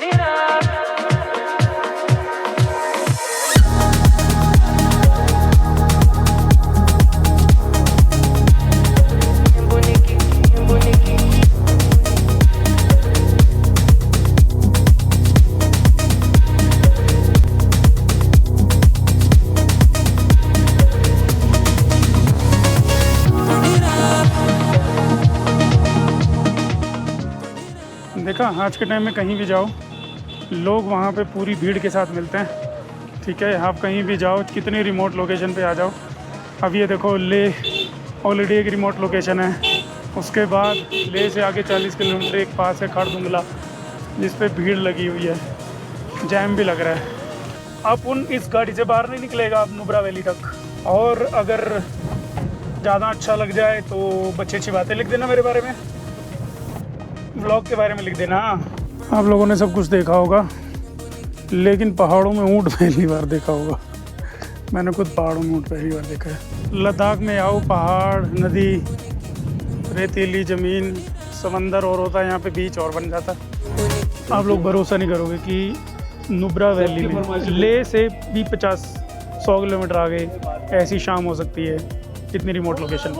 देखा, आज के टाइम में कहीं भी जाओ लोग वहाँ पे पूरी भीड़ के साथ मिलते हैं। ठीक है, आप कहीं भी जाओ, कितनी रिमोट लोकेशन पे आ जाओ। अब ये देखो, ले ऑलरेडी एक रिमोट लोकेशन है। उसके बाद ले से आगे 40 किलोमीटर एक पास है खड़दुंगला, जिस पे भीड़ लगी हुई है, जैम भी लग रहा है। अब उन इस गाड़ी से बाहर नहीं निकलेगा अब नुब्रा वैली तक। और अगर ज़्यादा अच्छा लग जाए तो अच्छी अच्छी बातें लिख देना मेरे बारे में, व्लॉग के बारे में लिख देना। आप लोगों ने सब कुछ देखा होगा, लेकिन पहाड़ों में ऊँट पहली बार देखा होगा। मैंने खुद पहाड़ों में ऊँट पहली बार देखा है। लद्दाख में आओ, पहाड़, नदी, रेतीली ज़मीन, समंदर और होता है, यहाँ पे बीच और बन जाता। आप लोग भरोसा नहीं करोगे कि नुब्रा वैली में ले से भी 50-100 किलोमीटर आगे ऐसी शाम हो सकती है, कितनी रिमोट लोकेशन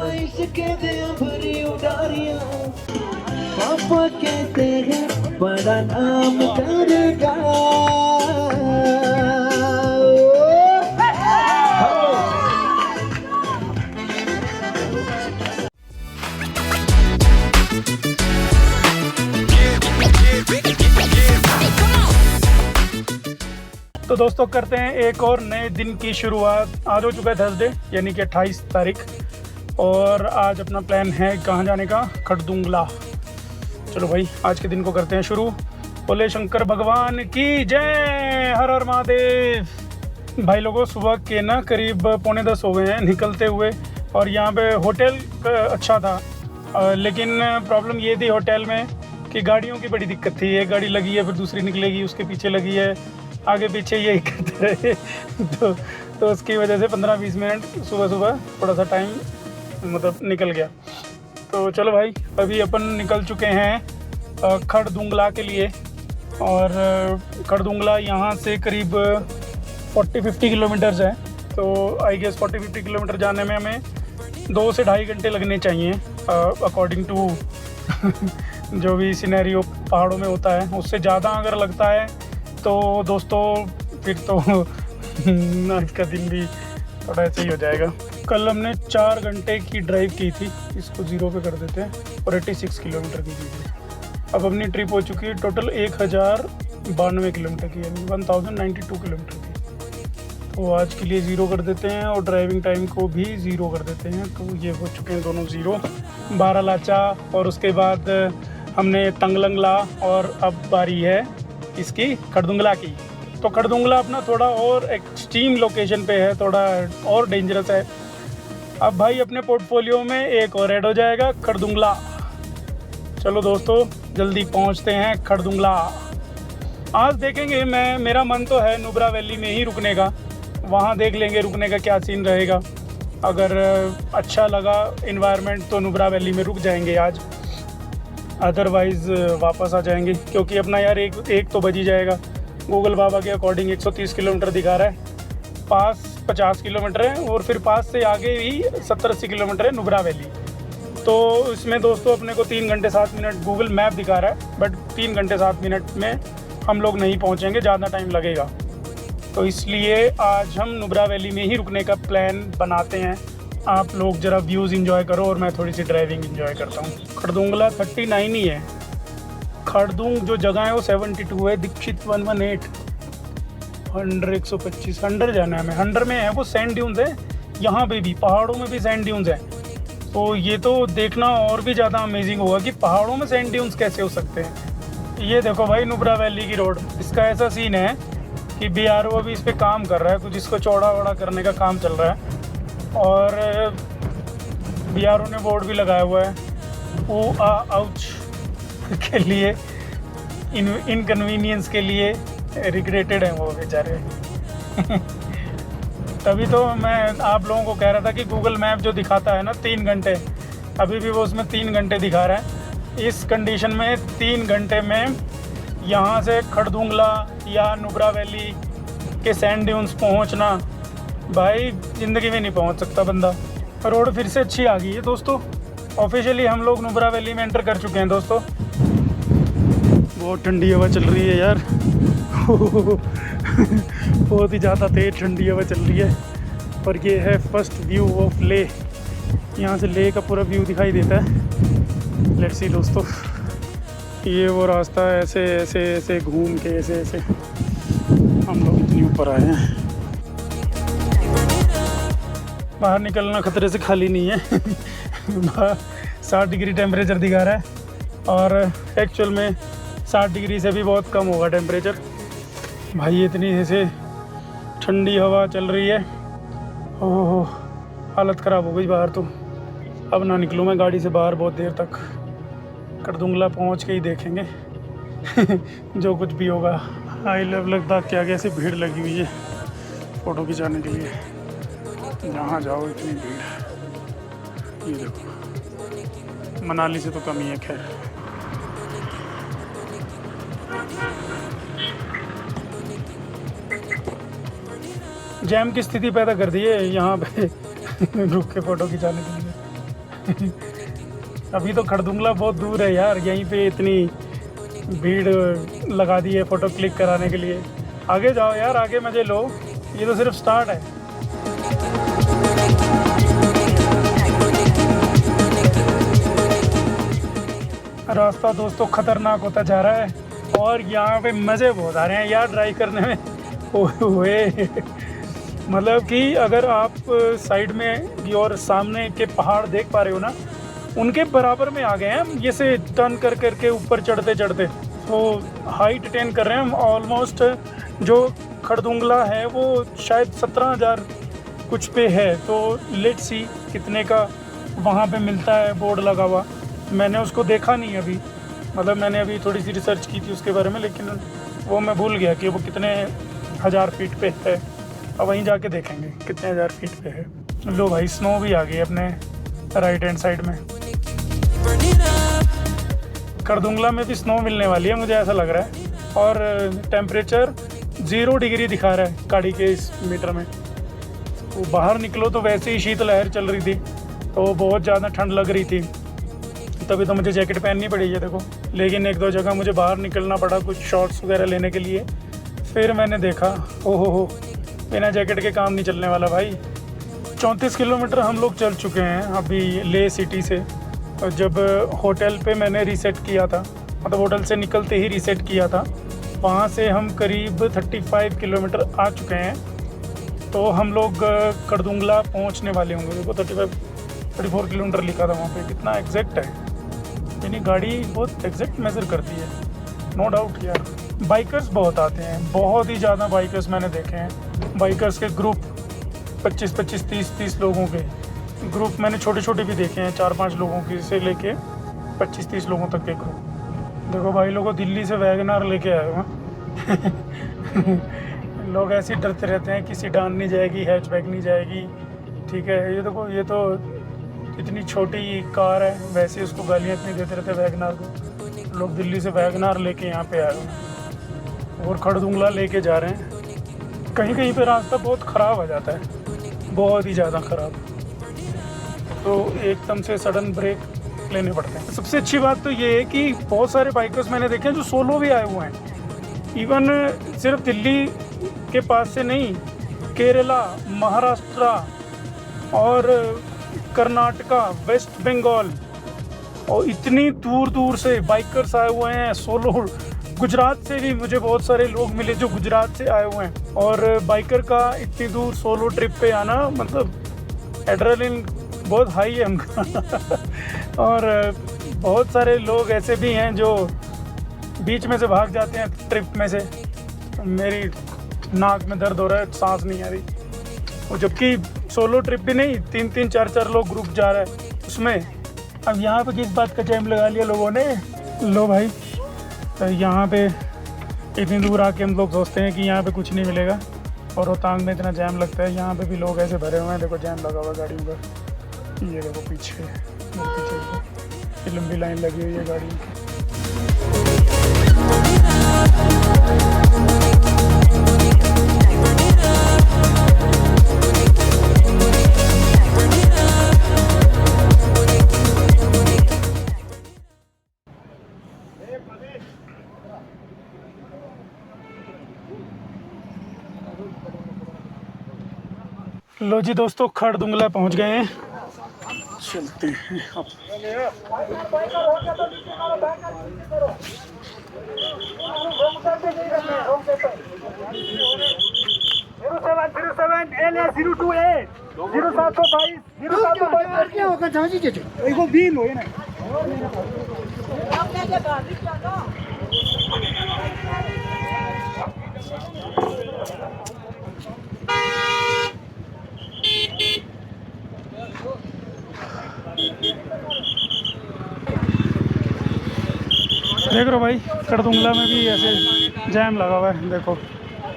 पापा कहते हैं बड़ा नाम करेगा। तो दोस्तों, करते हैं एक और नए दिन की शुरुआत। आज हो चुका है थर्सडे, यानी कि 28 तारीख, और आज अपना प्लान है कहाँ जाने का, खड़दुंगला। चलो भाई, आज के दिन को करते हैं शुरू। बोले शंकर भगवान की जय, हर हर महादेव। भाई लोगों, सुबह के ना करीब 9:45 हो गए हैं निकलते हुए, और यहाँ पे होटल अच्छा था, लेकिन प्रॉब्लम ये थी होटल में कि गाड़ियों की बड़ी दिक्कत थी। एक गाड़ी लगी है, फिर दूसरी निकलेगी, उसके पीछे लगी है, आगे पीछे यही करते रहे। तो उसकी वजह से 15-20 मिनट सुबह थोड़ा सा टाइम मतलब निकल गया। तो चलो भाई, अभी अपन निकल चुके हैं खड़दुंगला के लिए। और खड़दुंगला यहाँ से करीब 40-50 किलोमीटर्स है। तो आई गेस 40-50 किलोमीटर जाने में हमें 2 से 2.5 घंटे लगने चाहिए, अकॉर्डिंग टू जो भी सिनेरियो पहाड़ों में होता है। उससे ज़्यादा अगर लगता है तो दोस्तों फिर तो आज का दिन भी थोड़ा ऐसे ही हो जाएगा। कल हमने 4 घंटे की ड्राइव की थी, इसको 0 पे कर देते हैं, और 86 किलोमीटर की थी। अब अपनी ट्रिप हो चुकी है टोटल 1092 किलोमीटर की, यानी 1092 किलोमीटर की। तो आज के लिए 0 कर देते हैं, और ड्राइविंग टाइम को भी 0 कर देते हैं। तो ये हो चुके हैं दोनों 0। बारालाचा, और उसके बाद हमने तंगलंगला, और अब बारी है इसकी खड़दुंगला की। तो खड़दुंगला अपना थोड़ा और एक्सट्रीम लोकेशन पे है, थोड़ा और डेंजरस है। अब भाई अपने पोर्टफोलियो में एक और ऐड हो जाएगा, खड़दुंगला। चलो दोस्तों, जल्दी पहुंचते हैं खड़दुंगला। आज देखेंगे, मेरा मन तो है नुब्रा वैली में ही रुकने का। वहां देख लेंगे रुकने का क्या सीन रहेगा। अगर अच्छा लगा इन्वायरमेंट तो नुब्रा वैली में रुक जाएंगे आज, अदरवाइज़ वापस आ जाएंगे, क्योंकि अपना यार एक तो बज ही जाएगा। गूगल बाबा के अकॉर्डिंग 130 किलोमीटर दिखा रहा है, पास 50 किलोमीटर है, और फिर पास से आगे ही 70-80 किलोमीटर है नुब्रा वैली। तो इसमें दोस्तों अपने को 3 घंटे 7 मिनट गूगल मैप दिखा रहा है, बट 3 घंटे 7 मिनट में हम लोग नहीं पहुंचेंगे, ज़्यादा टाइम लगेगा। तो इसलिए आज हम नुब्रा वैली में ही रुकने का प्लान बनाते हैं। आप लोग ज़रा व्यूज़ इंजॉय करो और मैं थोड़ी सी ड्राइविंग इंजॉय करता हूँ। खड़दुंगला 39 ही है, खड़दुंग जो जगह है वो 72 है, दीक्षित 118, 125 100 जाना है हमें। 100 में है वो सैंड ड्यून्स है, यहाँ पे भी पहाड़ों में भी सैंड ड्यून्स हैं। तो ये तो देखना और भी ज़्यादा अमेजिंग होगा कि पहाड़ों में सैंड ड्यून्स कैसे हो सकते हैं। ये देखो भाई, नुब्रा वैली की रोड। इसका ऐसा सीन है कि BRO अभी इस पर काम कर रहा है, कुछ इसको चौड़ा वौड़ा करने का काम चल रहा है, और BRO ने बोर्ड भी लगाया हुआ है, आउच के लिए, इनकन्वीनियंस के लिए रिग्रेटेड हैं वो बेचारे। तभी तो मैं आप लोगों को कह रहा था कि गूगल मैप जो दिखाता है ना 3 घंटे, अभी भी वो उसमें 3 घंटे दिखा रहा है। इस कंडीशन में 3 घंटे में यहाँ से खड़दुंगला या नुब्रा वैली के सैंड ड्यून्स पहुँचना भाई ज़िंदगी में नहीं पहुँच सकता बंदा। रोड फिर से अच्छी आ गई है दोस्तों। ऑफिशियली हम लोग नुब्रा वैली में एंटर कर चुके हैं दोस्तों। बहुत ठंडी हवा चल रही है यार बहुत ही ज़्यादा तेज ठंडी हवा चल रही है। और ये है फर्स्ट व्यू ऑफ ले। यहाँ से ले का पूरा व्यू दिखाई देता है। लेट्स सी दोस्तों, ये वो रास्ता है, ऐसे ऐसे ऐसे घूम के ऐसे ऐसे हम लोग इतनी ऊपर आए हैं। बाहर निकलना खतरे से खाली नहीं है 60 डिग्री टेम्परेचर दिखा रहा है और एक्चुअल में 60 डिग्री से भी बहुत कम होगा टेम्परेचर। भाई इतनी ऐसे ठंडी हवा चल रही है, ओह हालत ख़राब हो गई बाहर तो। अब ना निकलूँ मैं गाड़ी से बाहर बहुत देर तक। खड़दुंगला पहुंच के ही देखेंगे जो कुछ भी होगा। आई लव लद्दाख के आगे ऐसे भीड़ लगी हुई है फ़ोटो खिंचाने के लिए। जहाँ जाओ इतनी भीड़। ये देखो, मनाली से तो कम ही है खैर। जैम की स्थिति पैदा कर दी है यहाँ पे रुक के फ़ोटो खिंचाने के लिए अभी तो खड़दुंगला बहुत दूर है यार, यहीं पे इतनी भीड़ लगा दी है फ़ोटो क्लिक कराने के लिए। आगे जाओ यार, आगे मज़े लो, ये तो सिर्फ स्टार्ट है। रास्ता दोस्तों ख़तरनाक होता जा रहा है और यहाँ पे मज़े बहुत आ रहे हैं यार ड्राइव करने में। ओए मतलब कि अगर आप साइड में और सामने के पहाड़ देख पा रहे हो ना, उनके बराबर में आ गए हैं हम, ये से टर्न कर करके ऊपर चढ़ते चढ़ते। तो हाइट अटेन कर रहे हैं हम ऑलमोस्ट। जो खड़दुंगला है वो शायद 17,000 कुछ पे है। तो लेट्स सी कितने का वहाँ पे मिलता है बोर्ड लगा हुआ। मैंने उसको देखा नहीं अभी, मतलब मैंने अभी थोड़ी सी रिसर्च की थी उसके बारे में, लेकिन वो मैं भूल गया कि वो कितने हज़ार फीट पे है। अब वहीं जाके देखेंगे कितने हज़ार फीट पे है। लो भाई, स्नो भी आ गई अपने राइट हैंड साइड में। खड़दुंगला में भी स्नो मिलने वाली है मुझे ऐसा लग रहा है। और टेम्परेचर 0 डिग्री दिखा रहा है गाड़ी के इस मीटर में। तो बाहर निकलो तो वैसे ही शीतलहर चल रही थी, तो बहुत ज़्यादा ठंड लग रही थी, तभी तो मुझे जैकेट पहननी पड़ी है देखो। लेकिन 1-2 जगह मुझे बाहर निकलना पड़ा कुछ शॉर्ट्स वगैरह लेने के लिए। फिर मैंने देखा ओहो बिना जैकेट के काम नहीं चलने वाला भाई। 34 किलोमीटर हम लोग चल चुके हैं अभी ले सिटी से। जब होटल पे मैंने रीसेट किया था, मतलब होटल से निकलते ही रीसेट किया था, वहाँ से हम करीब 35 किलोमीटर आ चुके हैं। तो हम लोग खड़दुंगला पहुँचने वाले होंगे। देखो 34 किलोमीटर लिखा था वहाँ पे, कितना एग्जैक्ट है। यानी गाड़ी बहुत एग्जैक्ट मेज़र करती है, नो डाउट यार। बाइकर्स बहुत आते हैं, बहुत ही ज़्यादा बाइकर्स मैंने देखे हैं। बाइकर्स के ग्रुप 25-25, 30-30 लोगों के ग्रुप मैंने छोटे छोटे भी देखे हैं, 4-5 लोगों के से लेके 25-30 लोगों तक के ग्रुप। देखो भाई लोगों दिल्ली से वैगनार लेके आए हुए लोग ऐसे ही डरते रहते हैं कि सीडान नहीं जाएगी, हैचबैक नहीं जाएगी। ठीक है, ये देखो ये तो इतनी छोटी कार है, वैसे उसको गालियाँ इतनी देते रहते हैं वैगनार को। लोग दिल्ली से वैगनार लेके यहाँ पे आए हुए और खड़दुंगला लेके जा रहे हैं। कहीं कहीं पे रास्ता बहुत ख़राब आ जाता है, बहुत ही ज़्यादा ख़राब, तो एकदम से सडन ब्रेक लेने पड़ते हैं। सबसे अच्छी बात तो ये है कि बहुत सारे बाइकर्स मैंने देखे हैं जो सोलो भी आए हुए हैं। इवन सिर्फ दिल्ली के पास से नहीं, केरला, महाराष्ट्र और कर्नाटका, वेस्ट बंगाल और इतनी दूर दूर से बाइकर्स आए हुए हैं सोलो। गुजरात से भी मुझे बहुत सारे लोग मिले जो गुजरात से आए हुए हैं। और बाइकर का इतनी दूर सोलो ट्रिप पे आना, मतलब एड्रेनलिन बहुत हाई है उनका और बहुत सारे लोग ऐसे भी हैं जो बीच में से भाग जाते हैं ट्रिप में से। मेरी नाक में दर्द हो रहा है, सांस नहीं आ रही। और जबकि सोलो ट्रिप भी नहीं, 3-3, 4-4 लोग ग्रुप जा रहा है उसमें। अब यहाँ पे किस बात का जैम लगा लिया लोगों ने। लो भाई, तो यहाँ पे इतनी दूर आके हम लोग सोचते हैं कि यहाँ पे कुछ नहीं मिलेगा, और रोहतांग में इतना जैम लगता है। यहाँ पे भी लोग ऐसे भरे हुए हैं, देखो जैम लगा हुआ गाड़ियों का। ये देखो पीछे ये लंबी लाइन लगी हुई है गाड़ी की। लो जी दोस्तों, खड़दुंगला पहुंच गए हैं। चलते हैं अब। देख रहे हो भाई, खड़दुंगला में भी ऐसे जैम लगा हुआ है। देखो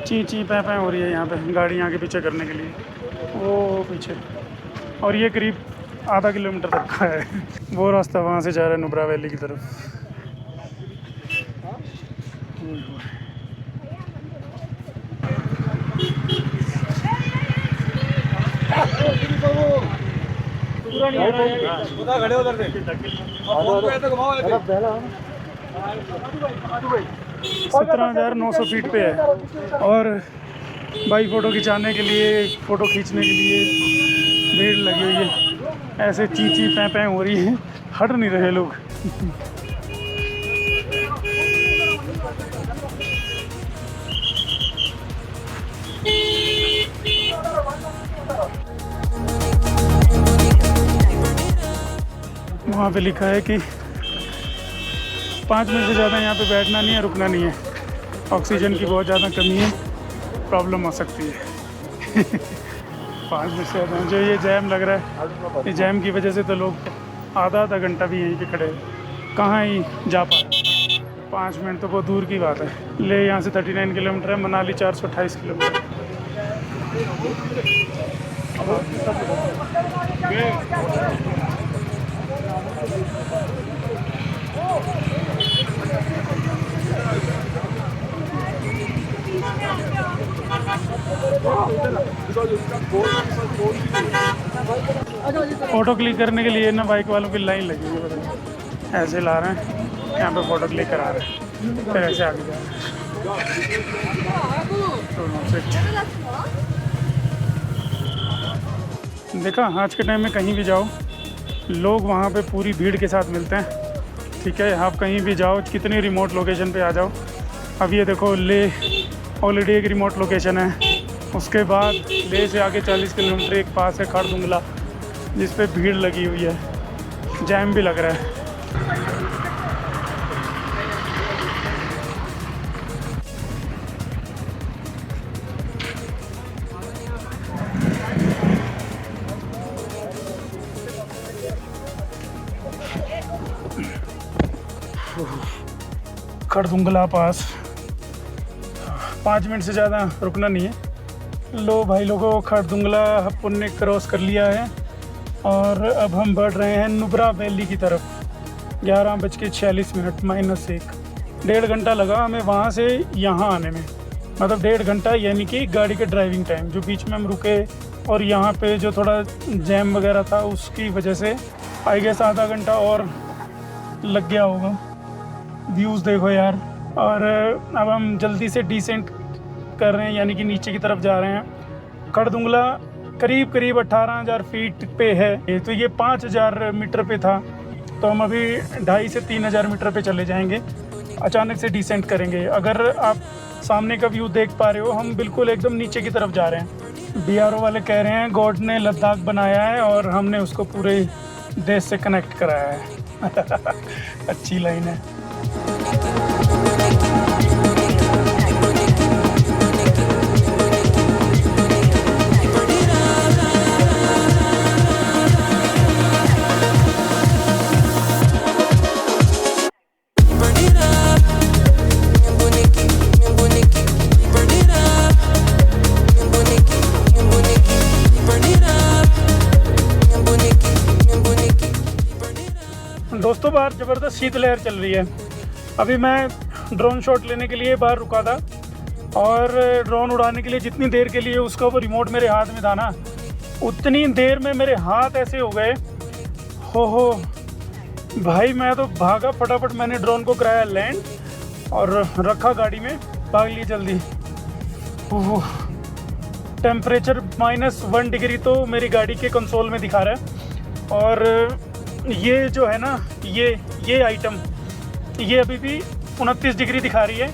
ची ची पै पै हो रही है यहाँ पे, गाड़ी आगे पीछे करने के लिए, वो पीछे। और ये करीब आधा किलोमीटर तक का है। वो रास्ता वहाँ से जा रहा है नुब्रा वैली की तरफ। सत्रह 17,900 फीट पे है। और भाई फ़ोटो खिंचाने के लिए, फ़ोटो खींचने के लिए भीड़ लगी हुई है। ऐसे ची ची पै पै हो रही है, हट नहीं रहे लोग। वहाँ पे लिखा है कि 5 मिनट से ज़्यादा यहाँ पे बैठना नहीं है, रुकना नहीं है। ऑक्सीजन की बहुत ज़्यादा कमी है, प्रॉब्लम हो सकती है। 5 मिनट से ज़्यादा जो ये जैम लग रहा है, ये जैम की वजह से तो लोग आधा घंटा भी यहीं पे खड़े हैं, कहाँ ही जा पा रहे। 5 मिनट तो बहुत दूर की बात है। ले यहाँ से 39 किलोमीटर है, मनाली 428 किलोमीटर। फ़ोटो क्लिक करने के लिए ना बाइक वालों की लाइन लगी हुई है। ऐसे ला रहे हैं, यहाँ पे फ़ोटो क्लिक करा रहे हैं, फिर ऐसे आगे जा रहे हैं। देखा, आज के टाइम में कहीं भी जाओ, लोग वहाँ पे पूरी भीड़ के साथ मिलते हैं। ठीक है, आप कहीं भी जाओ, कितनी रिमोट लोकेशन पे आ जाओ। अब ये देखो, ले ऑलरेडी एक रिमोट लोकेशन है। उसके बाद ले से आगे 40 किलोमीटर एक पास है खड़दुंगला, जिस पे भीड़ लगी हुई है, जैम भी लग रहा है। खड़दुंगला पास 5 मिनट से ज़्यादा रुकना नहीं है। लो भाई लोगों, खड़दुंगला अपन ने क्रॉस कर लिया है और अब हम बढ़ रहे हैं नुब्रा वैली की तरफ। 11:46 -1। 1.5 घंटा लगा हमें वहाँ से यहाँ आने में, मतलब 1.5 घंटा, यानी कि गाड़ी के ड्राइविंग टाइम। जो बीच में हम रुके और यहाँ पे जो थोड़ा जैम वगैरह था, उसकी वजह से आई गेस आधा घंटा और लग गया होगा। व्यूज़ देखो यार। और अब हम जल्दी से डिसेंट कर रहे हैं, यानी कि नीचे की तरफ जा रहे हैं। खड़दुंगला करीब 18,000 फीट पे है, तो ये 5,000 मीटर पे था, तो हम अभी 2,500 से 3,000 मीटर पे चले जाएंगे। अचानक से डिसेंट करेंगे। अगर आप सामने का व्यू देख पा रहे हो, हम बिल्कुल एकदम नीचे की तरफ जा रहे हैं। BRO वाले कह रहे हैं गॉड ने लद्दाख बनाया है और हमने उसको पूरे देश से कनेक्ट कराया है। अच्छी लाइन है। दोस्तों, बाहर ज़बरदस्त शीतलहर चल रही है। अभी मैं ड्रोन शॉट लेने के लिए बाहर रुका था और ड्रोन उड़ाने के लिए जितनी देर के लिए उसका वो रिमोट मेरे हाथ में था ना, उतनी देर में मेरे हाथ ऐसे हो गए, हो भाई मैं तो भागा फटाफट। मैंने ड्रोन को कराया लैंड और रखा गाड़ी में, भाग लिए जल्दी। ओह, टेम्परेचर -1 डिग्री तो मेरी गाड़ी के कंसोल में दिखा रहा है। और ये जो है ना, ये आइटम ये अभी भी 29 डिग्री दिखा रही है,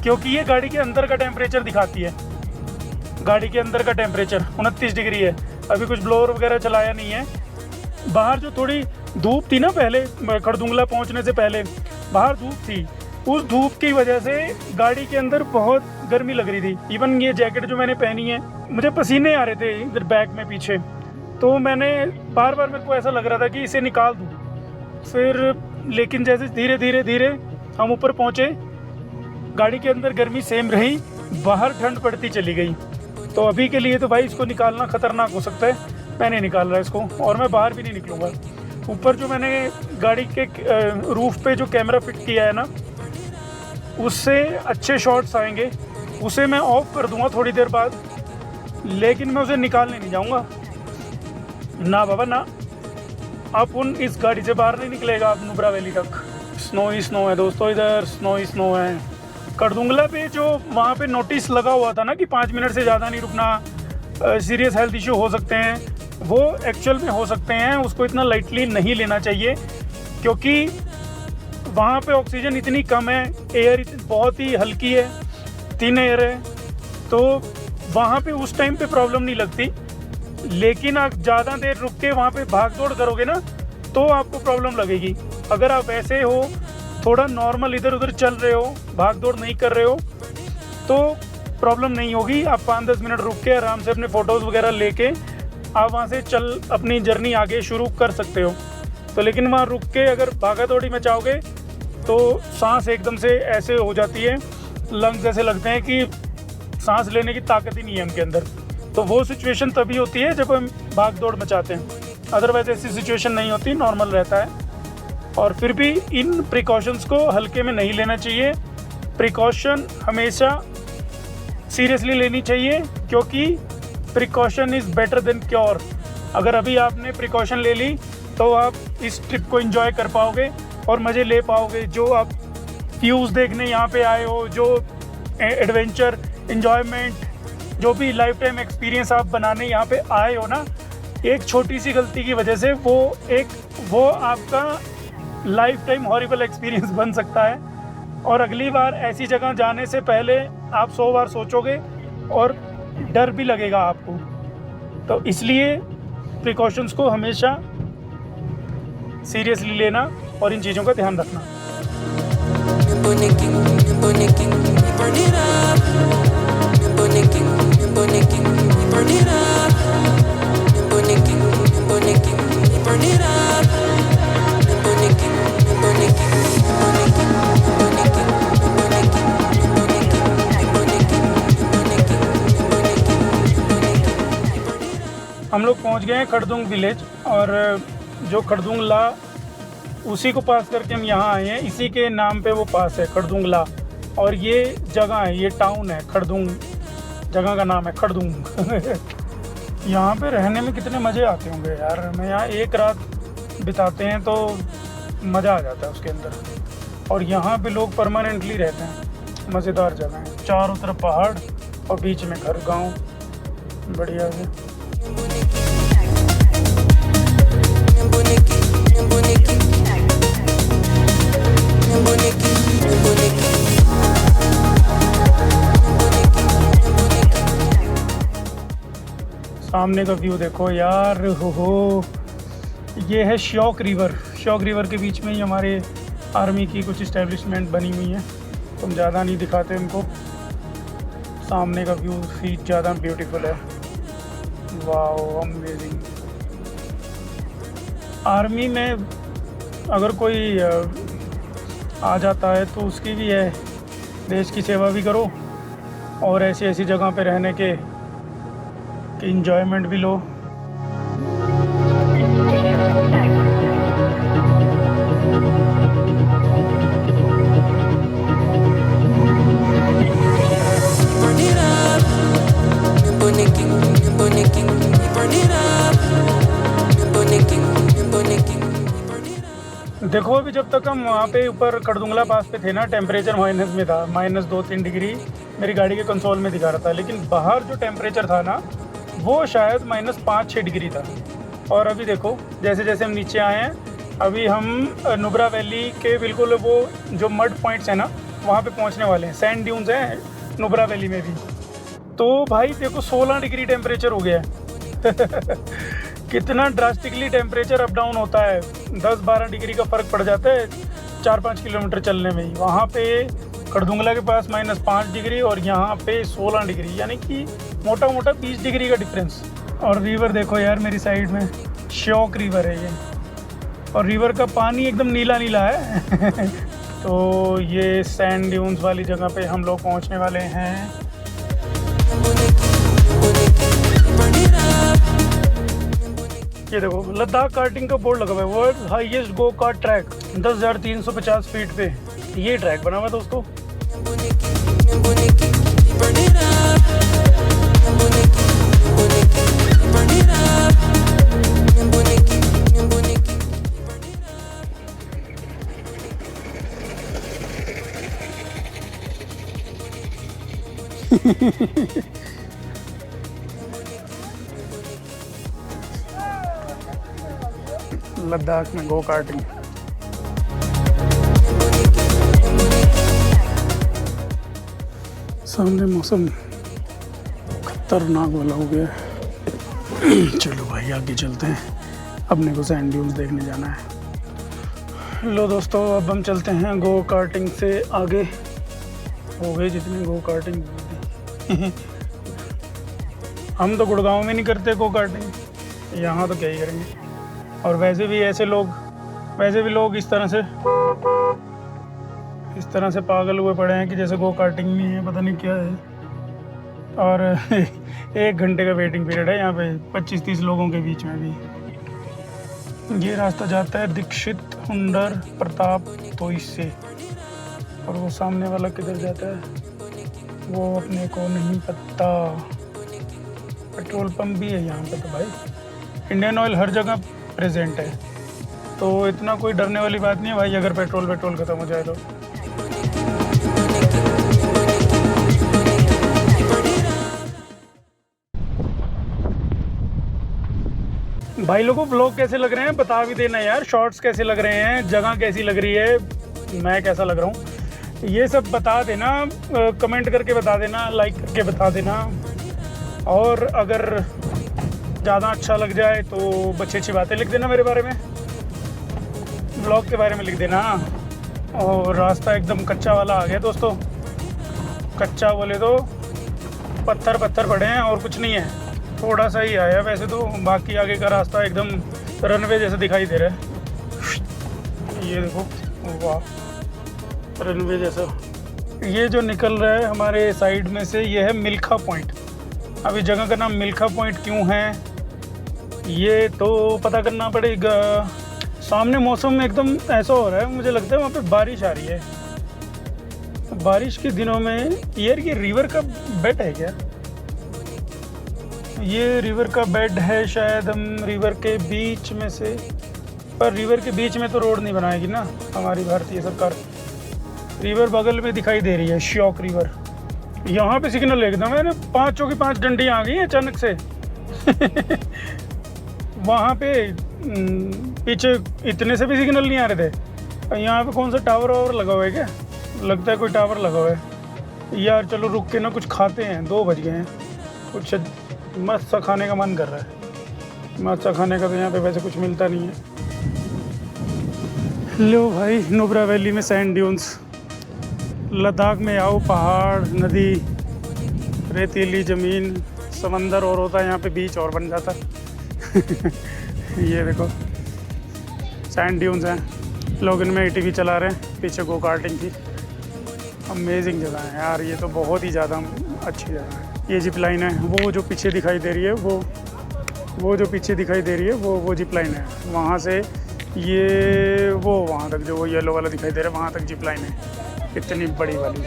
क्योंकि ये गाड़ी के अंदर का टेम्परेचर दिखाती है। गाड़ी के अंदर का टेम्परेचर 29 डिग्री है। अभी कुछ ब्लोअर वगैरह चलाया नहीं है। बाहर जो थोड़ी धूप थी ना, पहले खरदुंगला पहुंचने से पहले बाहर धूप थी, उस धूप की वजह से गाड़ी के अंदर बहुत गर्मी लग रही थी। इवन ये जैकेट जो मैंने पहनी है, मुझे पसीने आ रहे थे इधर बैक में पीछे, तो मैंने बार बार मेरे को ऐसा लग रहा था कि इसे निकाल दूँ। फिर लेकिन जैसे धीरे धीरे हम ऊपर पहुँचे, गाड़ी के अंदर गर्मी सेम रही, बाहर ठंड पड़ती चली गई। तो अभी के लिए तो भाई इसको निकालना ख़तरनाक हो सकता है, मैं नहीं निकाल रहा इसको, और मैं बाहर भी नहीं निकलूँगा। ऊपर जो मैंने गाड़ी के रूफ पे जो कैमरा फिट किया है ना, उससे अच्छे शॉट्स आएंगे, उसे मैं ऑफ कर दूंगा थोड़ी देर बाद, लेकिन मैं उसे निकालने नहीं जाऊंगा ना बाबा ना। अब उन इस गाड़ी से बाहर नहीं निकलेगा अब नुब्रा वैली तक। स्नो ही स्नो है दोस्तों, इधर स्नो ही स्नो है। खरदुंगला पे जो वहाँ पे नोटिस लगा हुआ था ना कि 5 मिनट से ज़्यादा नहीं रुकना, सीरियस हेल्थ इशू हो सकते हैं, वो एक्चुअल में हो सकते हैं। उसको इतना लाइटली नहीं लेना चाहिए, क्योंकि वहाँ पे ऑक्सीजन इतनी कम है, एयर बहुत ही हल्की है, थिन एयर है, तो वहाँ पे उस टाइम पे प्रॉब्लम नहीं लगती। लेकिन आप ज़्यादा देर रुक के वहाँ पे भाग दौड़ करोगे ना, तो आपको प्रॉब्लम लगेगी। अगर आप ऐसे हो, थोड़ा नॉर्मल इधर उधर चल रहे हो, भाग दौड़ नहीं कर रहे हो, तो प्रॉब्लम नहीं होगी। आप 5-10 मिनट रुक के आराम से अपने फ़ोटोज़ वगैरह लेके आप वहाँ से चल अपनी जर्नी आगे शुरू कर सकते हो। तो लेकिन वहाँ रुक के अगर भागा दौड़ी में चाहोगे तो सांस एकदम से ऐसे हो जाती है, लंग्स ऐसे लगते हैं कि सांस लेने की ताकत ही नहीं है उनके अंदर। तो वो सिचुएशन तभी होती है जब हम भाग दौड़ मचाते हैं, अदरवाइज ऐसी सिचुएशन नहीं होती, नॉर्मल रहता है। और फिर भी इन प्रिकॉशंस को हल्के में नहीं लेना चाहिए। प्रिकॉशन हमेशा सीरियसली लेनी चाहिए, क्योंकि precaution is better than cure. अगर अभी आपने प्रिकॉशन ले ली तो आप इस ट्रिप को एंजॉय कर पाओगे और मज़े ले पाओगे। जो आप व्यूज़ देखने यहाँ पे आए हो, जो एडवेंचर एंजॉयमेंट, जो भी लाइफ टाइम एक्सपीरियंस आप बनाने यहाँ पे आए हो ना, एक छोटी सी गलती की वजह से वो आपका लाइफ टाइम हॉरिबल एक्सपीरियंस बन सकता है। और अगली बार ऐसी जगह जाने से पहले आप 100 बार सोचोगे और डर भी लगेगा आपको। तो इसलिए प्रिकॉशंस को हमेशा सीरियसली लेना और इन चीज़ों का ध्यान रखना। हम लोग पहुंच गए हैं खरदुंग विलेज, और जो खरदुंगला उसी को पास करके हम यहाँ आए हैं। इसी के नाम पे वो पास है, खरदुंगला। और ये जगह है, ये टाउन है खरदुंग, जगह का नाम है खरदुंग। यहाँ पे रहने में कितने मज़े आते होंगे यार। मैं यहाँ एक रात बिताते हैं तो मज़ा आ जाता है उसके अंदर। और यहाँ पे लोग परमानेंटली रहते हैं, मज़ेदार जगह है, चारों तरफ पहाड़ और बीच में घर, गाँव, बढ़िया है। सामने का व्यू देखो यार, हो ये है श्योक रिवर। श्योक रिवर के बीच में ही हमारे आर्मी की कुछ इस्टेब्लिशमेंट बनी हुई है, तो हम ज़्यादा नहीं दिखाते उनको। सामने का व्यू ही ज़्यादा ब्यूटीफुल है। Wow amazing. आर्मी में अगर कोई आ जाता है तो उसकी भी है, देश की सेवा भी करो और ऐसी ऐसी जगह पे रहने के एंजॉयमेंट भी लो। देखो अभी जब तक हम वहाँ पे ऊपर खड़दुंगला पास पे थे ना, टेम्परेचर माइनस में था, -2-3 डिग्री मेरी गाड़ी के कंसोल में दिखा रहा था, लेकिन बाहर जो टेम्परेचर था ना वो शायद -5-6 डिग्री था। और अभी देखो जैसे जैसे हम नीचे आए हैं, अभी हम नुब्रा वैली के बिल्कुल वो जो मड पॉइंट्स हैं ना वहाँ पे पहुँचने वाले हैं। सैंड ड्यून्स हैं नुब्रा वैली में भी। तो भाई देखो 16 डिग्री टेम्परेचर हो गया है कितना ड्रास्टिकली टेम्परेचर अप डाउन होता है, 10-12 डिग्री का फ़र्क पड़ जाता है 4-5 किलोमीटर चलने में ही। वहाँ पे खड़दुंगला के पास -5 डिग्री और यहाँ पे 16 डिग्री, यानी कि मोटा मोटा 20 डिग्री का डिफरेंस। और रिवर देखो यार मेरी साइड में, श्योक रिवर है ये, और रिवर का पानी एकदम नीला नीला है तो ये सैंड ड्यून्स वाली जगह पे हम लोग पहुँचने वाले हैं। ये देखो लद्दाख कार्टिंग का बोर्ड लगा हुआ है, world highest go kart track, 10,350 feet पे ये ट्रैक बना हुआ है दोस्तों। लद्दाख में गो कार्टिंग। सामने मौसम खतरनाक वाला हो गया है चलो भाई आगे चलते हैं, अपने को सैंड ड्यून्स देखने जाना है। लो दोस्तों अब हम चलते हैं गो कार्टिंग से आगे। हो गए जितनी गो कार्टिंग हम तो गुड़गांव में नहीं करते गो कार्टिंग, यहाँ तो क्या ही करेंगे। और वैसे भी लोग इस तरह से पागल हुए पड़े हैं कि जैसे गो कार्टिंग नहीं है, पता नहीं क्या है। और 1 घंटे का वेटिंग पीरियड है यहाँ पे 25-30 लोगों के बीच में भी। ये रास्ता जाता है दीक्षित हुंडर प्रताप तोई से, और वो सामने वाला किधर जाता है वो अपने को नहीं पता। पेट्रोल पंप भी है यहाँ पे तो भाई, इंडियन ऑयल हर जगह प्रेजेंट है, तो इतना कोई डरने वाली बात नहीं है भाई अगर पेट्रोल ख़त्म हो जाए तो। भाई लोगों ब्लॉग कैसे लग रहे हैं बता भी देना यार, शॉर्ट्स कैसे लग रहे हैं, जगह कैसी लग रही है, मैं कैसा लग रहा हूँ, ये सब बता देना, कमेंट करके बता देना, लाइक करके बता देना। और अगर ज़्यादा अच्छा लग जाए तो अच्छी अच्छी बातें लिख देना मेरे बारे में, ब्लॉग के बारे में लिख देना। और रास्ता एकदम कच्चा वाला आ गया दोस्तों, कच्चा बोले तो पत्थर पड़े हैं और कुछ नहीं है, थोड़ा सा ही आया वैसे तो, बाकी आगे का रास्ता एकदम रनवे जैसा दिखाई दे रहा है। ये देखो वाह रनवे जैसा, ये जो निकल रहा है हमारे साइड में से ये है मिल्खा पॉइंट। अभी जगह का नाम मिल्खा पॉइंट क्यों है ये तो पता करना पड़ेगा। सामने मौसम में एकदम ऐसा हो रहा है, मुझे लगता है वहाँ पे बारिश आ रही है। बारिश के दिनों में यार ये रिवर का बेड है क्या, ये रिवर का बेड है शायद, हम रिवर के बीच में से, पर रिवर के बीच में तो रोड नहीं बनाएगी ना हमारी भारतीय सरकार। रिवर बगल में दिखाई दे रही है श्योक रिवर, यहाँ पे सिग्नल एकदम है ना, 5 की 5 डंडियाँ आ गई हैं अचानक से वहाँ पे पीछे इतने से भी सिग्नल नहीं आ रहे थे। यहाँ पे कौन सा टावर वावर लगा हुआ है क्या, लगता है कोई टावर लगा हुआ है यार। चलो रुक के ना कुछ खाते हैं, 2 बज गए हैं, कुछ मस्त सा खाने का मन कर रहा है। मस्त सा खाने का तो यहाँ पे वैसे कुछ मिलता नहीं है। लो भाई नुब्रा वैली में सैंड ड्यून्स, लद्दाख में आओ, पहाड़, नदी, रेतीली ज़मीन, समंदर और होता है यहाँ पे बीच और बन जाता ये देखो सैंड ड्यून्स हैं, लोग इनमें ATV चला रहे हैं, पीछे गो कार्टिंग की। अमेजिंग जगह है यार, ये तो बहुत ही ज़्यादा अच्छी जगह है। ये जिप लाइन है, वो जो पीछे दिखाई दे रही है वो जो पीछे दिखाई दे रही है वो जिप लाइन है। वहाँ से ये वो वहाँ तक जो वो येलो वाला दिखाई दे रहा है वहाँ तक जिप लाइन है, इतनी बड़ी वाली।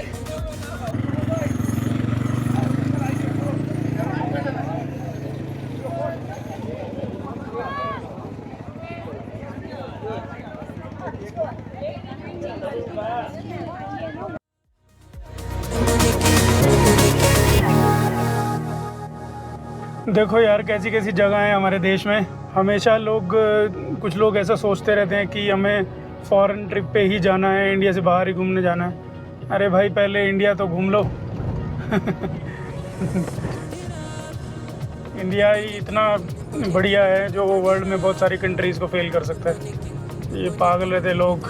देखो यार कैसी कैसी जगह है हमारे देश में। हमेशा लोग कुछ लोग ऐसा सोचते रहते हैं कि हमें फॉरेन ट्रिप पे ही जाना है, इंडिया से बाहर ही घूमने जाना है। अरे भाई पहले इंडिया तो घूम लो। इंडिया ही इतना बढ़िया है जो वर्ल्ड में बहुत सारी कंट्रीज़ को फेल कर सकता है। ये पागल रहते लोग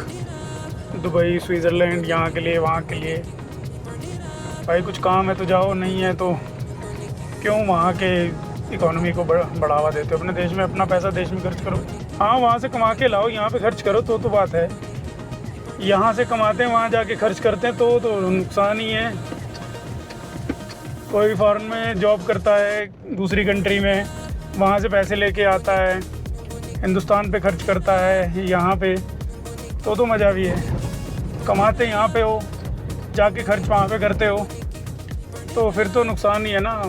दुबई स्विट्ज़रलैंड यहाँ के लिए वहाँ के लिए। भाई कुछ काम है तो जाओ, नहीं है तो क्यों वहाँ के इकोनॉमी को बढ़ावा देते हो। अपने देश में अपना पैसा देश में खर्च करो। हाँ वहाँ से कमा के लाओ, यहाँ पे खर्च करो तो बात है। यहाँ से कमाते हैं वहाँ जाके खर्च करते हैं तो नुकसान ही है। कोई फॉरेन में जॉब करता है दूसरी कंट्री में, वहाँ से पैसे लेके आता है, हिंदुस्तान पे खर्च करता है यहाँ पे, तो मज़ा भी है। कमाते यहाँ पे हो, जाके खर्च वहाँ पे करते हो तो फिर तो नुकसान ही है ना।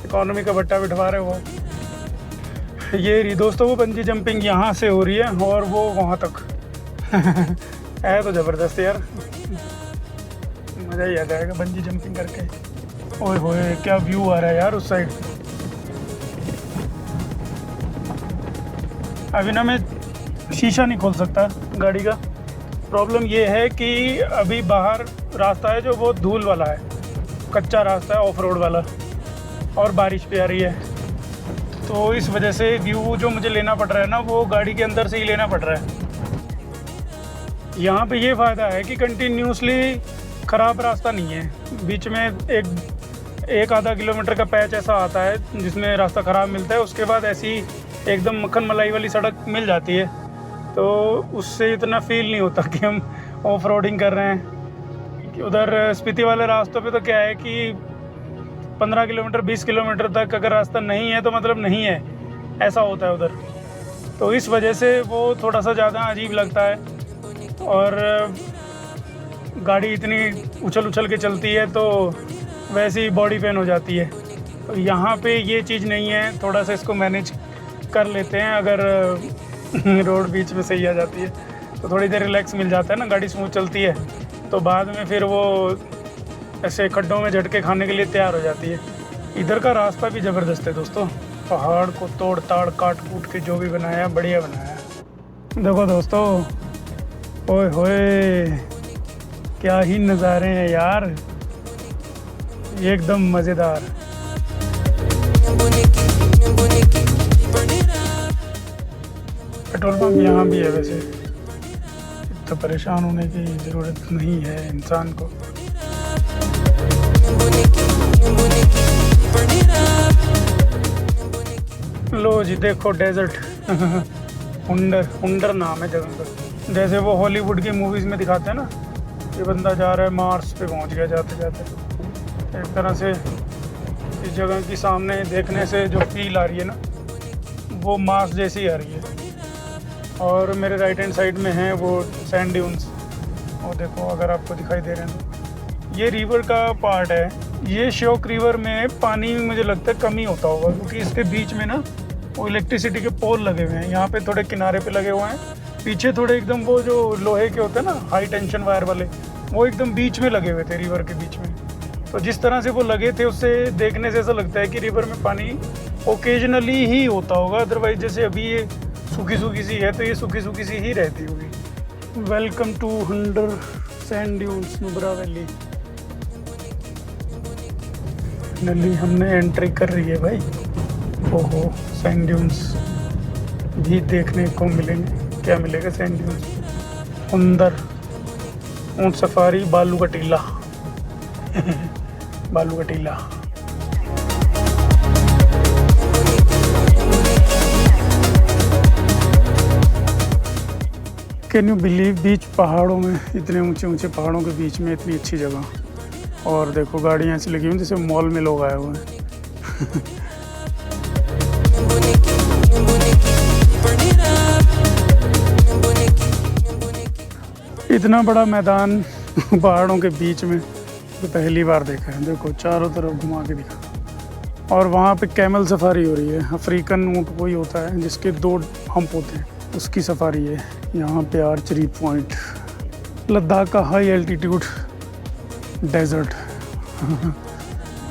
इकोनॉमी का बट्टा बिठवा रहे हो। ये रही दोस्तों वो बंजी जंपिंग यहाँ से हो रही है और वो वहाँ तक। है तो ज़बरदस्त यार, मज़ा ही आ जाएगा बंजी जंपिंग करके। ओए होए क्या व्यू आ रहा है यार उस साइड। अभी ना मैं शीशा नहीं खोल सकता गाड़ी का। प्रॉब्लम ये है कि अभी बाहर रास्ता है जो बहुत धूल वाला है, कच्चा रास्ता है ऑफ रोड वाला, और बारिश भी आ रही है। तो इस वजह से व्यू जो मुझे लेना पड़ रहा है ना वो गाड़ी के अंदर से ही लेना पड़ रहा है। यहाँ पे ये फ़ायदा है कि कंटिन्यूसली ख़राब रास्ता नहीं है। बीच में एक आधा किलोमीटर का पैच ऐसा आता है जिसमें रास्ता ख़राब मिलता है, उसके बाद ऐसी एकदम मक्खन मलाई वाली सड़क मिल जाती है। तो उससे इतना फील नहीं होता कि हम ऑफ रोडिंग कर रहे हैं। उधर स्पीति वाले रास्तों पे तो क्या है कि 15 किलोमीटर 20 किलोमीटर तक अगर रास्ता नहीं है तो मतलब नहीं है, ऐसा होता है उधर। तो इस वजह से वो थोड़ा सा ज़्यादा अजीब लगता है और गाड़ी इतनी उछल के चलती है तो वैसे ही बॉडी पेन हो जाती है। तो यहाँ पे ये चीज़ नहीं है, थोड़ा सा इसको मैनेज कर लेते हैं। अगर रोड बीच में सही आ जाती है तो थोड़ी देर रिलैक्स मिल जाता है ना, गाड़ी स्मूथ चलती है तो बाद में फिर वो ऐसे खड्डों में झटके खाने के लिए तैयार हो जाती है। इधर का रास्ता भी ज़बरदस्त है दोस्तों, पहाड़ को तोड़ ताड़ काट कूट के जो भी बनाया बढ़िया बनाया। देखो दोस्तों, ओए होए क्या ही नज़ारे हैं यार, एकदम मज़ेदार। पेट्रोल पंप यहाँ भी है, वैसे तो परेशान होने की ज़रूरत नहीं है इंसान को। लो जी देखो डेजर्ट। हुंडर नाम है जगह का। जैसे वो हॉलीवुड की मूवीज़ में दिखाते हैं ना, ये बंदा जा रहा है मार्स पे पहुंच गया जाते जाते। एक तरह से इस जगह की सामने देखने से जो फील आ रही है ना वो मार्स जैसी आ रही है। और मेरे राइट हैंड साइड में है वो सैंड ड्यून्स, वो देखो अगर आपको दिखाई दे रहे हैं तो ये रिवर का पार्ट है। ये श्योक रिवर में पानी मुझे लगता है कम ही होता होगा क्योंकि इसके बीच में ना वो इलेक्ट्रिसिटी के पोल लगे हुए हैं। यहाँ पे थोड़े किनारे पे लगे हुए हैं, पीछे थोड़े एकदम वो जो लोहे के होते हैं ना हाई टेंशन वायर वाले, वो एकदम बीच में लगे हुए थे रिवर के बीच में। तो जिस तरह से वो लगे थे उससे देखने से ऐसा लगता है कि रिवर में पानी ओकेजनली ही होता होगा, अदरवाइज जैसे अभी ये सूखी सी है तो ये सूखी सी ही रहती होगी। Welcome to Hunder sand dunes Nubra Valley. नली हमने एंट्री कर रही है भाई। ओहो सैंड ड्यून्स भी देखने को मिलेंगे। क्या मिलेगा सैंड ड्यून्स? हुंडर ऊंट सफारी बालू का टीला। बालू का टीला। कैन यू बिलीव, बीच पहाड़ों में, इतने ऊंचे पहाड़ों के बीच में इतनी अच्छी जगह। और देखो गाड़ियाँ ऐसी लगी हुई जैसे मॉल में लोग आए हुए हैं। इतना बड़ा मैदान पहाड़ों के बीच में तो पहली बार देखा है। देखो चारों तरफ घुमा के दिखा। और वहाँ पे कैमल सफारी हो रही है। अफ्रीकन ऊँट वही होता है जिसके 2 हम्प होते हैं, उसकी सफारी है। यहाँ पे आर्चरी पॉइंट, लद्दाख का high altitude desert,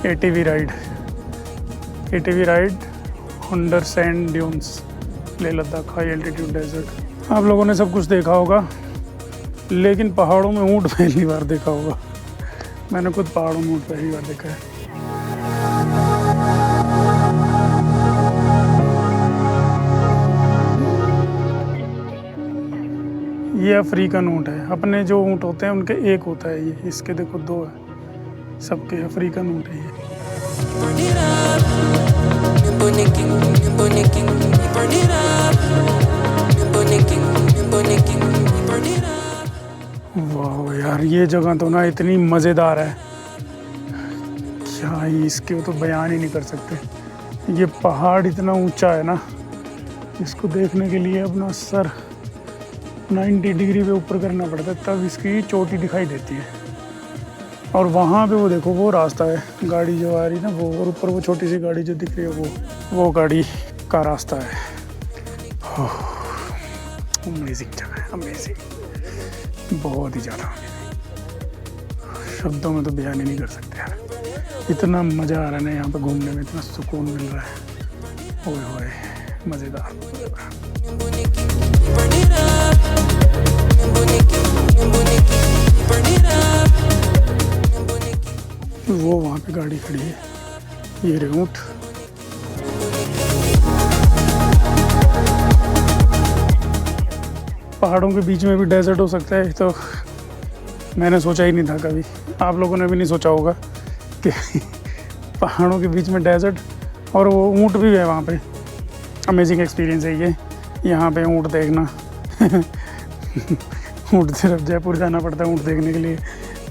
ATV ride. ATV ride Hunder sand dunes Leh Ladakh high altitude desert. आप लोगों ने सब कुछ देखा होगा, लेकिन पहाड़ों में ऊँट पहली बार देखा होगा। मैंने खुद पहाड़ों में ऊँट पहली बार देखा है। ये अफ्रीकन ऊँट है। अपने जो ऊँट होते हैं उनके एक होता है, ये इसके देखो दो है। सबके अफ्रीकन ऊँट है ये। वाह यार, ये जगह तो ना इतनी मज़ेदार है, क्या ही इसके तो बयान ही नहीं कर सकते। ये पहाड़ इतना ऊंचा है ना, इसको देखने के लिए अपना सर 90 डिग्री पे ऊपर करना पड़ता है, तब इसकी चोटी दिखाई देती है। और वहाँ पे वो देखो, वो रास्ता है, गाड़ी जो आ रही ना वो, और ऊपर वो छोटी सी गाड़ी जो दिख रही है वो गाड़ी का रास्ता है। अमेजिंग जगह है, अमेजिंग, बहुत ही ज़्यादा अमेजिंग। शब्दों में तो बयान ही नहीं कर सकते यार, इतना मज़ा आ रहा है ना यहाँ पे घूमने में, इतना सुकून मिल रहा है। ओए होए, मज़ेदार। वो वहाँ पे गाड़ी खड़ी है, ये रहे ऊँट। पहाड़ों के बीच में भी डेजर्ट हो सकता है, तो मैंने सोचा ही नहीं था कभी। आप लोगों ने भी नहीं सोचा होगा कि पहाड़ों के बीच में डेजर्ट, और वो ऊँट भी है वहाँ पे। अमेजिंग एक्सपीरियंस है ये, यहाँ पे ऊँट देखना। ऊँट सिर्फ जयपुर जाना पड़ता है ऊँट देखने के लिए,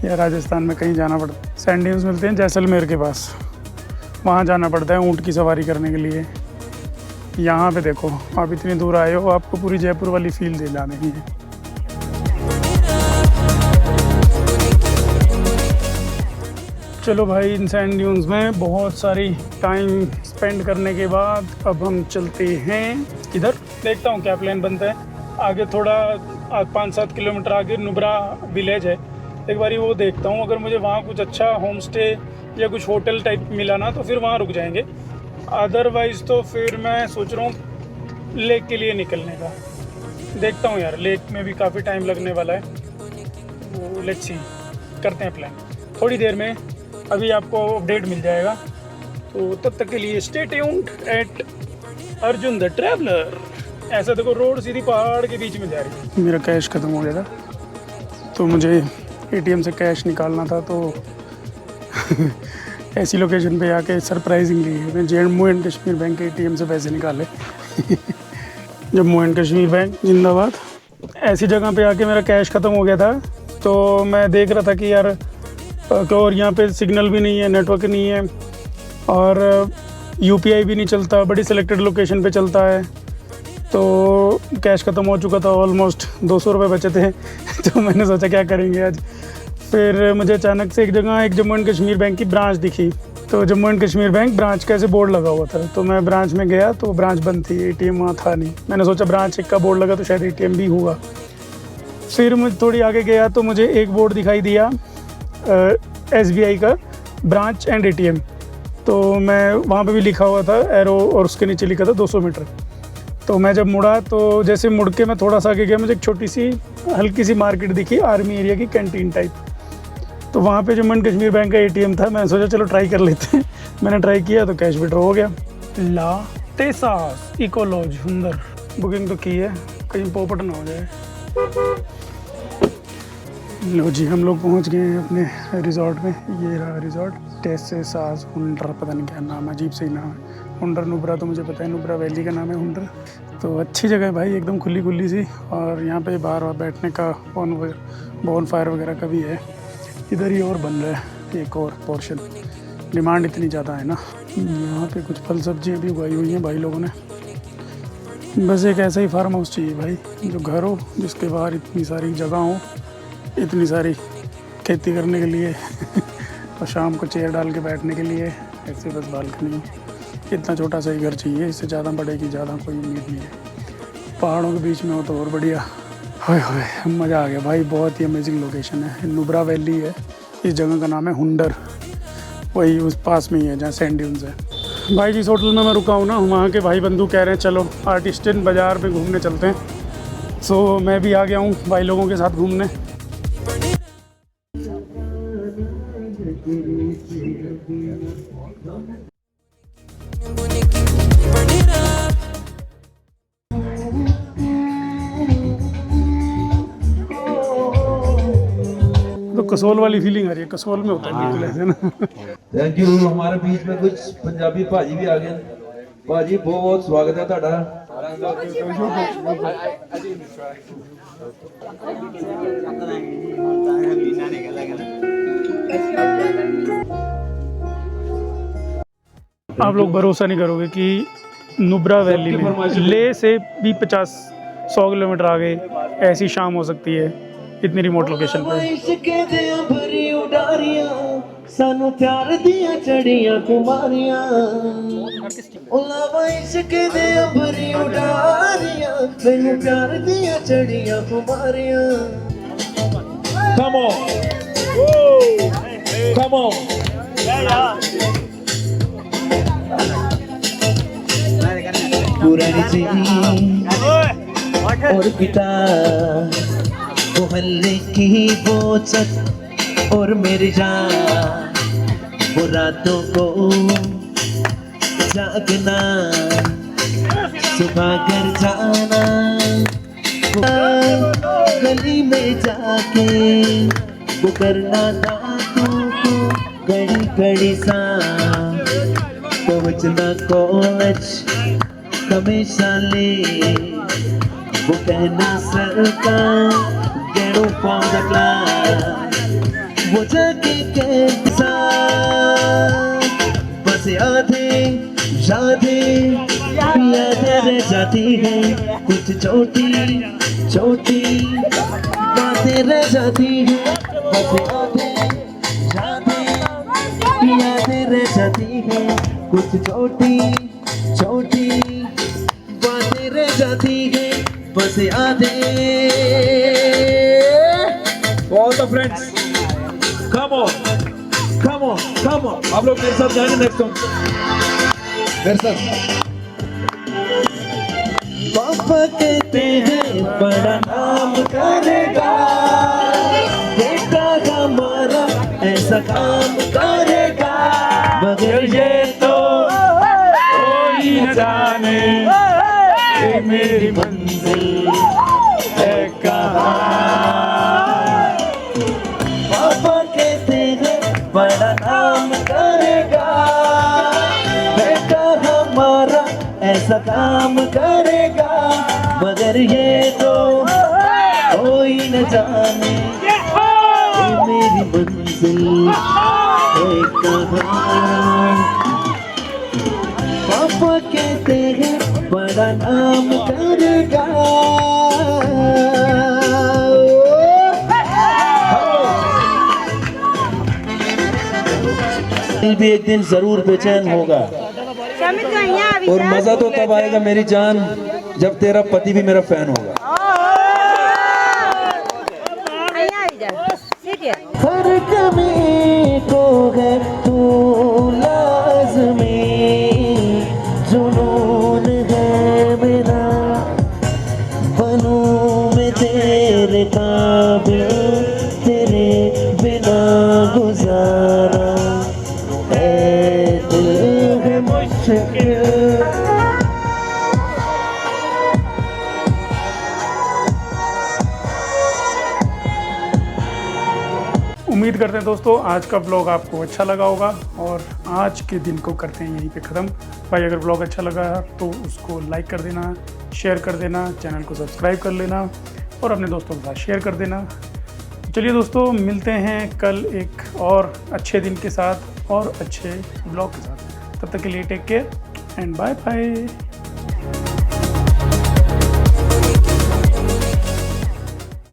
या राजस्थान में कहीं जाना पड़ता है। सैंड ड्यून्स मिलते हैं जैसलमेर के पास, वहाँ जाना पड़ता है ऊँट की सवारी करने के लिए। यहाँ पे देखो, आप इतनी दूर आए हो, आपको पूरी जयपुर वाली फील दे जाने की है। चलो भाई, इन सैंड ड्यून्स में बहुत सारी टाइम स्पेंड करने के बाद अब हम चलते हैं इधर। देखता हूँ क्या प्लान बनता है। आगे थोड़ा 5-7 किलोमीटर आगे नुब्रा विलेज है, एक बारी वो देखता हूँ। अगर मुझे वहाँ कुछ अच्छा होम स्टे या कुछ होटल टाइप मिला ना, तो फिर वहाँ रुक जाएंगे। अदरवाइज़ तो फिर मैं सोच रहा हूँ लेक के लिए निकलने का। देखता हूँ यार, लेक में भी काफ़ी टाइम लगने वाला है, तो लेट्स सी, करते हैं प्लान थोड़ी देर में। अभी आपको अपडेट मिल जाएगा, तो तब तक के लिए stay tuned at Arjun the traveller. ऐसा देखो, रोड सीधी पहाड़ के बीच में जा रही है। मेरा कैश ख़त्म हो गया था, तो मुझे ATM से कैश निकालना था, तो ऐसी लोकेशन पे आके सरप्राइजिंगली मैं जम्मू एंड कश्मीर बैंक के ATM से पैसे निकाले। जम्मू एंड कश्मीर बैंक जिंदाबाद। ऐसी जगह पे आके मेरा कैश ख़त्म हो गया था, तो मैं देख रहा था कि यार, और यहाँ पे सिग्नल भी नहीं है, नेटवर्क नहीं है, और UPI भी नहीं चलता, बड़ी सिलेक्टेड लोकेशन पे चलता है। तो कैश ख़त्म हो चुका था, ऑलमोस्ट 200 रुपये बचे थे। तो मैंने सोचा क्या करेंगे आज। फिर मुझे अचानक से एक जगह एक जम्मू एंड कश्मीर बैंक की ब्रांच दिखी, तो Jammu and Kashmir bank branch का ऐसे बोर्ड लगा हुआ था। तो मैं ब्रांच में गया, तो ब्रांच बंद थी, ATM वहाँ था नहीं। मैंने सोचा ब्रांच एक का बोर्ड लगा तो शायद ATM भी हुआ। फिर मैं थोड़ी आगे गया, तो मुझे एक बोर्ड दिखाई दिया SBI का, ब्रांच एंड ATM। तो मैं वहाँ पे भी लिखा हुआ था एरो, और उसके नीचे लिखा था 200 मीटर। तो मैं जब मुड़ा, तो जैसे मुड़ के मैं थोड़ा सा आगे गया, मुझे एक छोटी सी हल्की सी मार्केट दिखी, आर्मी एरिया की कैंटीन टाइप। तो वहाँ पे जम्मू एंड कश्मीर बैंक का ATM था। मैंने सोचा चलो ट्राई कर लेते हैं। मैंने ट्राई किया तो कैश विड्रॉ हो गया। ला तेसास इको लॉज हुंडर बुकिंग तो की है, कहीं पोपट ना हो जाए। लो जी, हम लोग पहुँच गए हैं अपने रिजॉर्ट में। ये रहा रिजॉर्ट, टेसास हुंडर, पता नहीं क्या नाम, अजीब से ही नाम है। हुंडर नुब्रा तो मुझे पता है, नुब्रा वैली का नाम है हुंडर। तो अच्छी जगह है भाई, एकदम खुली खुली सी, और यहाँ पे बाहर बैठने का बोन फायर वगैरह का भी है। इधर ही और बन रहा है एक और पोर्शन, डिमांड इतनी ज़्यादा है ना। यहाँ पे कुछ फल सब्जियाँ भी उगाई हुई हैं भाई लोगों ने। बस एक ऐसा ही फार्म हाउस चाहिए भाई, जो घर हो, जिसके बाहर इतनी सारी जगह हो, इतनी सारी खेती करने के लिए और शाम को चेयर डाल के बैठने के लिए, ऐसे बस बालकनी। इतना छोटा सा ही घर चाहिए, इससे ज़्यादा बड़े की ज़्यादा कोई उम्मीद नहीं है। पहाड़ों के बीच में हो तो और बढ़िया। हाय हाय, मज़ा आ गया भाई, बहुत ही अमेजिंग लोकेशन है। नुब्रा वैली है, इस जगह का नाम है हुंडर, वही उस पास में ही है जहाँ सैंड ड्यून्स है। भाई जिस होटल में मैं रुका हूँ ना, वहाँ के भाई बंधु कह रहे हैं चलो आर्टिस्टन बाज़ार में घूमने चलते हैं। सो मैं भी आ गया हूँ भाई लोगों के साथ घूमने। तो कसोल वाली फीलिंग आ रही है, कसोल में होता है बिल्कुल ऐसे ना। Thank you. हमारे बीच में कुछ पंजाबी भाजी भी आ गए। भाजी बहुत बहुत स्वागत है ਤੁਹਾਡਾ। आप लोग भरोसा नहीं करोगे कि नुब्रा वैली में ले से भी 50-100 किलोमीटर आगे ऐसी शाम हो सकती है, इतनी रिमोट लोकेशन पे। इश्क़ दे भरी उडारियां सानू प्यार दियां चढ़ियां कुमारियां ओलावा इश्क़ दे भरी उडारियां मैनू प्यार दियां चढ़ियां कुमारियां। Come on, come on. पुरानी सी और पिता मोहल्ले की बोचत और मेरी जान वो रातों को जागना सुबह घर जाना गली में जाके वो करना दांतों को घड़ी घड़ी सा पहुंचना कॉलेज हमेशा ले वो कहना सरकार get up on the class वो जाके कैसा बस यादें रह जाती है कुछ छोटी छोटी बातें रह जाती है बस यादें रह जाती है कुछ छोटी छोटी बातें रह जाती है बस यादें। All the friends, come on, come on, come on. आप लोग मेरे साथ जाएंगे नेक्स्ट सॉन्ग मेरे साथ। पापा कहते हैं बड़ा नाम करेगा बेटा हमारा ऐसा काम करेगा मगर ये तो कोई न जाने ये मेरी मंजिल है कहाँ। पापा कहते हैं बड़ा नाम करेगा बेटा हमारा ऐसा काम करेगा मगर ये तो कोई न जाने ये मेरी मंजिल है कहाँ। पापा कहते हैं बड़ा नाम करेगा। दिल भी एक दिन जरूर बेचैन होगा और मजा तो तब आएगा मेरी जान जब तेरा पति भी मेरा फैन होगा। हर कमी को है तू लाज़मी जुनून है मेरा बनूं मैं तेरे काबिल तेरे बिना गुजारा है दिल है मुश्किल। उम्मीद करते हैं दोस्तों आज का ब्लॉग आपको अच्छा लगा होगा और आज के दिन को करते हैं यहीं पे ख़त्म। भाई अगर ब्लॉग अच्छा लगा तो उसको लाइक कर देना, शेयर कर देना, चैनल को सब्सक्राइब कर लेना और अपने दोस्तों के साथ शेयर कर देना। चलिए दोस्तों मिलते हैं कल एक और अच्छे दिन के साथ और अच्छे ब्लॉग के साथ। तब तक के लिए take care and bye bye.